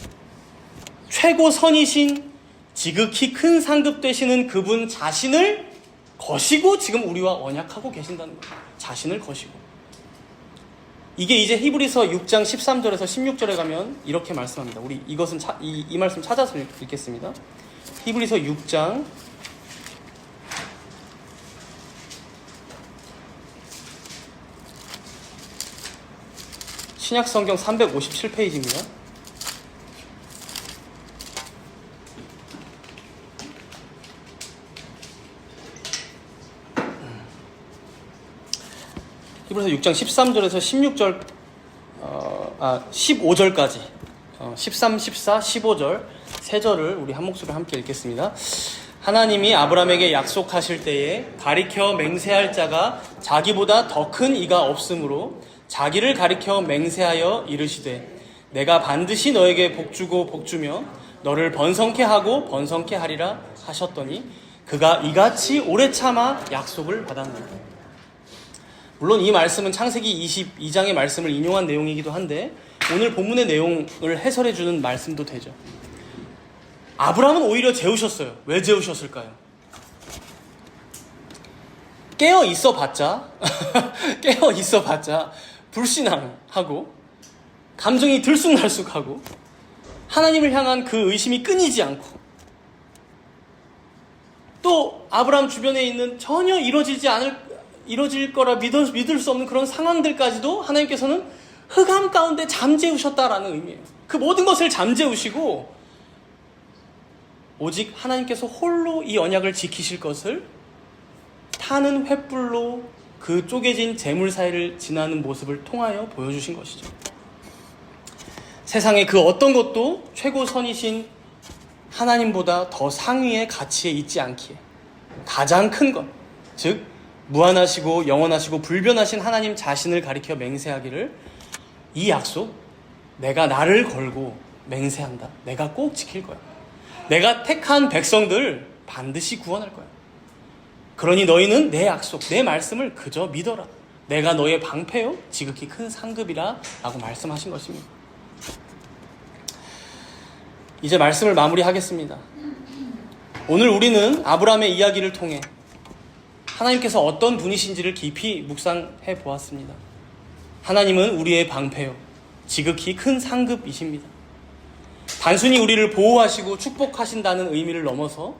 최고 선이신, 지극히 큰 상급 되시는 그분 자신을 거시고 지금 우리와 언약하고 계신다는 거예요. 자신을 거시고. 이게 이제 히브리서 6장 13절에서 16절에 가면 이렇게 말씀합니다. 우리 이것은 이 말씀 찾아서 읽겠습니다. 히브리서 6장 신약성경 357페이지입니다. 히브리서 6장 13절에서 15절까지 13, 14, 15절 세 절을 우리 한 목소리로 함께 읽겠습니다. 하나님이 아브라함에게 약속하실 때에 가리켜 맹세할 자가 자기보다 더 큰 이가 없으므로 자기를 가리켜 맹세하여 이르시되 내가 반드시 너에게 복주고 복주며 너를 번성케 하고 번성케 하리라 하셨더니 그가 이같이 오래 참아 약속을 받았느니라. 물론 이 말씀은 창세기 22장의 말씀을 인용한 내용이기도 한데 오늘 본문의 내용을 해설해 주는 말씀도 되죠. 아브라함은 오히려 재우셨어요. 왜 재우셨을까요? 깨어 있어봤자 불신앙하고 감정이 들쑥날쑥하고 하나님을 향한 그 의심이 끊이지 않고 또 아브라함 주변에 있는 전혀 이루어지지 않을 이뤄질 거라 믿을 수 없는 그런 상황들까지도 하나님께서는 흑암 가운데 잠재우셨다라는 의미예요. 그 모든 것을 잠재우시고 오직 하나님께서 홀로 이 언약을 지키실 것을 타는 횃불로 그 쪼개진 재물 사이를 지나는 모습을 통하여 보여주신 것이죠. 세상의 그 어떤 것도 최고선이신 하나님보다 더 상위의 가치에 있지 않기에 가장 큰 것, 즉 무한하시고 영원하시고 불변하신 하나님 자신을 가리켜 맹세하기를, 이 약속, 내가 나를 걸고 맹세한다. 내가 꼭 지킬 거야. 내가 택한 백성들 반드시 구원할 거야. 그러니 너희는 내 약속, 내 말씀을 그저 믿어라. 내가 너의 방패요 지극히 큰 상급이라 라고 말씀하신 것입니다. 이제 말씀을 마무리하겠습니다. 오늘 우리는 아브라함의 이야기를 통해 하나님께서 어떤 분이신지를 깊이 묵상해 보았습니다. 하나님은 우리의 방패요 지극히 큰 상급이십니다. 단순히 우리를 보호하시고 축복하신다는 의미를 넘어서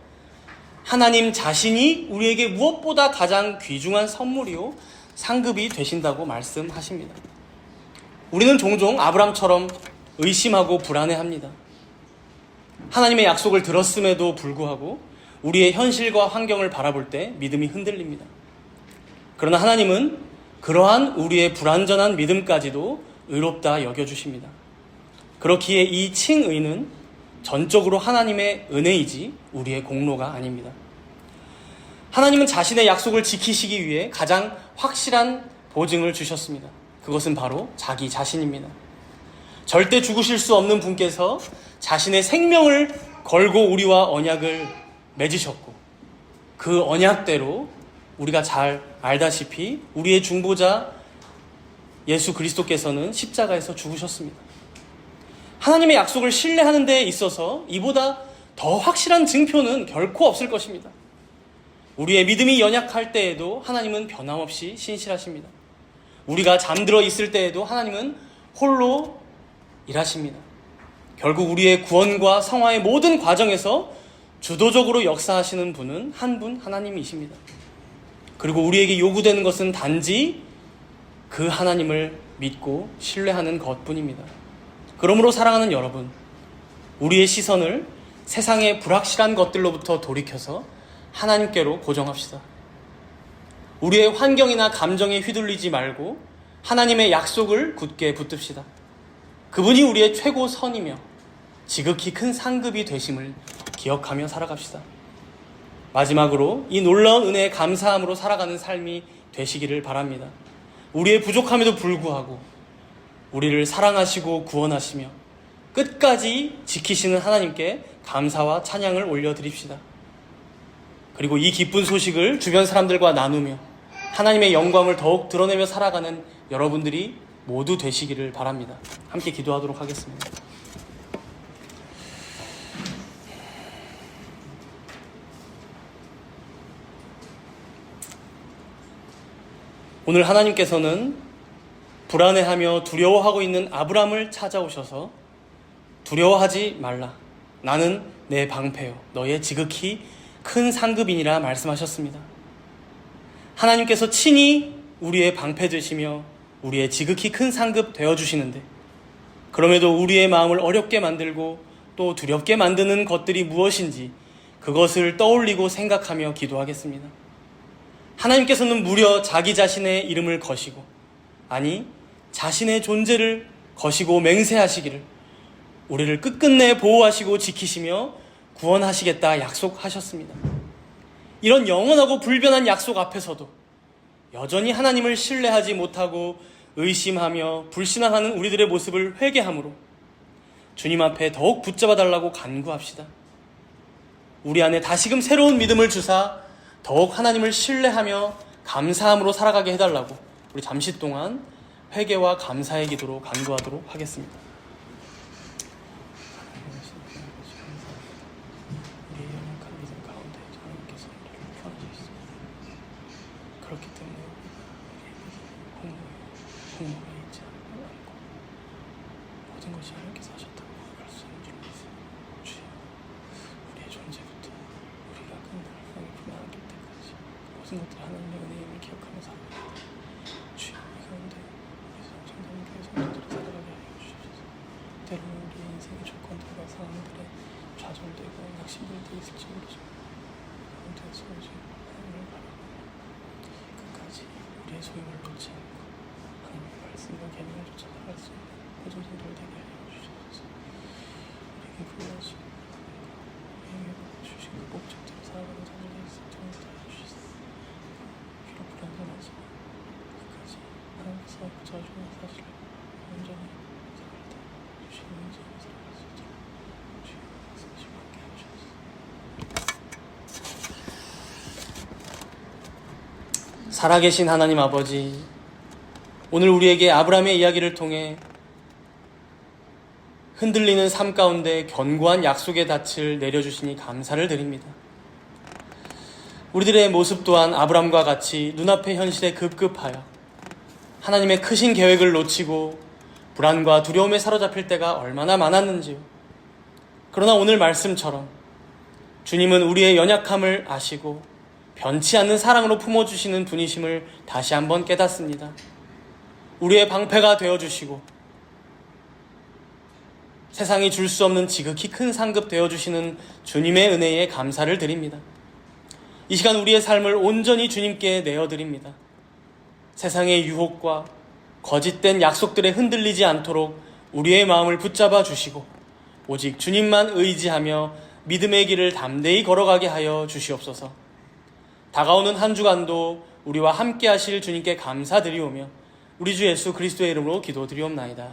하나님 자신이 우리에게 무엇보다 가장 귀중한 선물이요 상급이 되신다고 말씀하십니다. 우리는 종종 아브라함처럼 의심하고 불안해합니다. 하나님의 약속을 들었음에도 불구하고 우리의 현실과 환경을 바라볼 때 믿음이 흔들립니다. 그러나 하나님은 그러한 우리의 불완전한 믿음까지도 의롭다 여겨주십니다. 그렇기에 이 칭의는 전적으로 하나님의 은혜이지 우리의 공로가 아닙니다. 하나님은 자신의 약속을 지키시기 위해 가장 확실한 보증을 주셨습니다. 그것은 바로 자기 자신입니다. 절대 죽으실 수 없는 분께서 자신의 생명을 걸고 우리와 언약을 맺으셨고, 그 언약대로 우리가 잘 알다시피 우리의 중보자 예수 그리스도께서는 십자가에서 죽으셨습니다. 하나님의 약속을 신뢰하는 데 있어서 이보다 더 확실한 증표는 결코 없을 것입니다. 우리의 믿음이 연약할 때에도 하나님은 변함없이 신실하십니다. 우리가 잠들어 있을 때에도 하나님은 홀로 일하십니다. 결국 우리의 구원과 성화의 모든 과정에서 주도적으로 역사하시는 분은 한 분 하나님이십니다. 그리고 우리에게 요구되는 것은 단지 그 하나님을 믿고 신뢰하는 것뿐입니다. 그러므로 사랑하는 여러분, 우리의 시선을 세상의 불확실한 것들로부터 돌이켜서 하나님께로 고정합시다. 우리의 환경이나 감정에 휘둘리지 말고 하나님의 약속을 굳게 붙듭시다. 그분이 우리의 최고 선이며 지극히 큰 상급이 되심을 기억하며 살아갑시다. 마지막으로 이 놀라운 은혜에 감사함으로 살아가는 삶이 되시기를 바랍니다. 우리의 부족함에도 불구하고 우리를 사랑하시고 구원하시며 끝까지 지키시는 하나님께 감사와 찬양을 올려드립시다. 그리고 이 기쁜 소식을 주변 사람들과 나누며 하나님의 영광을 더욱 드러내며 살아가는 여러분들이 모두 되시기를 바랍니다. 함께 기도하도록 하겠습니다. 오늘 하나님께서는 불안해하며 두려워하고 있는 아브라함을 찾아오셔서 두려워하지 말라. 나는 내 방패요 너의 지극히 큰 상급이니라 말씀하셨습니다. 하나님께서 친히 우리의 방패 되시며 우리의 지극히 큰 상급 되어주시는데, 그럼에도 우리의 마음을 어렵게 만들고 또 두렵게 만드는 것들이 무엇인지 그것을 떠올리고 생각하며 기도하겠습니다. 하나님께서는 무려 자기 자신의 이름을 거시고, 아니 자신의 존재를 거시고 맹세하시기를 우리를 끝끝내 보호하시고 지키시며 구원하시겠다 약속하셨습니다. 이런 영원하고 불변한 약속 앞에서도 여전히 하나님을 신뢰하지 못하고 의심하며 불신앙하는 우리들의 모습을 회개함으로 주님 앞에 더욱 붙잡아 달라고 간구합시다. 우리 안에 다시금 새로운 믿음을 주사 더욱 하나님을 신뢰하며 감사함으로 살아가게 해달라고 우리 잠시 동안 회개와 감사의 기도로 간구하도록 하겠습니다. 우리의 연약한 믿음 가운데 하나님께서 우리를 구원하셨습니다. 그렇기 때문에 우리의 공로에 있지 않고 모든 것이 하나님께서 하셨다고 할 수 있는 줄 믿습니다. 주여, 우리의 존재부터 우리가 끝날 땅에 불안하기 때까지 모든 것들 하나님의 은혜임을 기억하며 살아갑니다. 세상의 조건들과 상황들에 좌절되고 낙심될 때 있을지 모르죠. 가운데서 오직 하나님을 바라보고 끝까지 우리의 소임을 놓지 않고 하나님의 말씀과 계명을 쫓아 나갈 수 있는 보조자들 되게 하여 주시옵소서. 우리에게 구원하시고 우리에게 주신 그 목적대로 살아가는 자들의 인생을 하여 주시옵소서. 비록 불안정하지만 끝까지 하나님께서 붙여주는 사실을 온전히 살다 주시는 인생을 살아갈 수 있도록 주의 말씀과 함께 하옵소서. 살아계신 하나님 아버지, 오늘 우리에게 아브라함의 이야기를 통해 흔들리는 삶 가운데 견고한 약속의 닻을 내려주시니 감사를 드립니다. 우리들의 모습 또한 아브라함과 같이 눈앞의 현실에 급급하여 하나님의 크신 계획을 놓치고 불안과 두려움에 사로잡힐 때가 얼마나 많았는지요. 그러나 오늘 말씀처럼 주님은 우리의 연약함을 아시고 변치 않는 사랑으로 품어주시는 분이심을 다시 한번 깨닫습니다. 우리의 방패가 되어주시고 세상이 줄 수 없는 지극히 큰 상급 되어주시는 주님의 은혜에 감사를 드립니다. 이 시간 우리의 삶을 온전히 주님께 내어드립니다. 세상의 유혹과 거짓된 약속들에 흔들리지 않도록 우리의 마음을 붙잡아 주시고 오직 주님만 의지하며 믿음의 길을 담대히 걸어가게 하여 주시옵소서. 다가오는 한 주간도 우리와 함께 하실 주님께 감사드리오며 우리 주 예수 그리스도의 이름으로 기도드리옵나이다.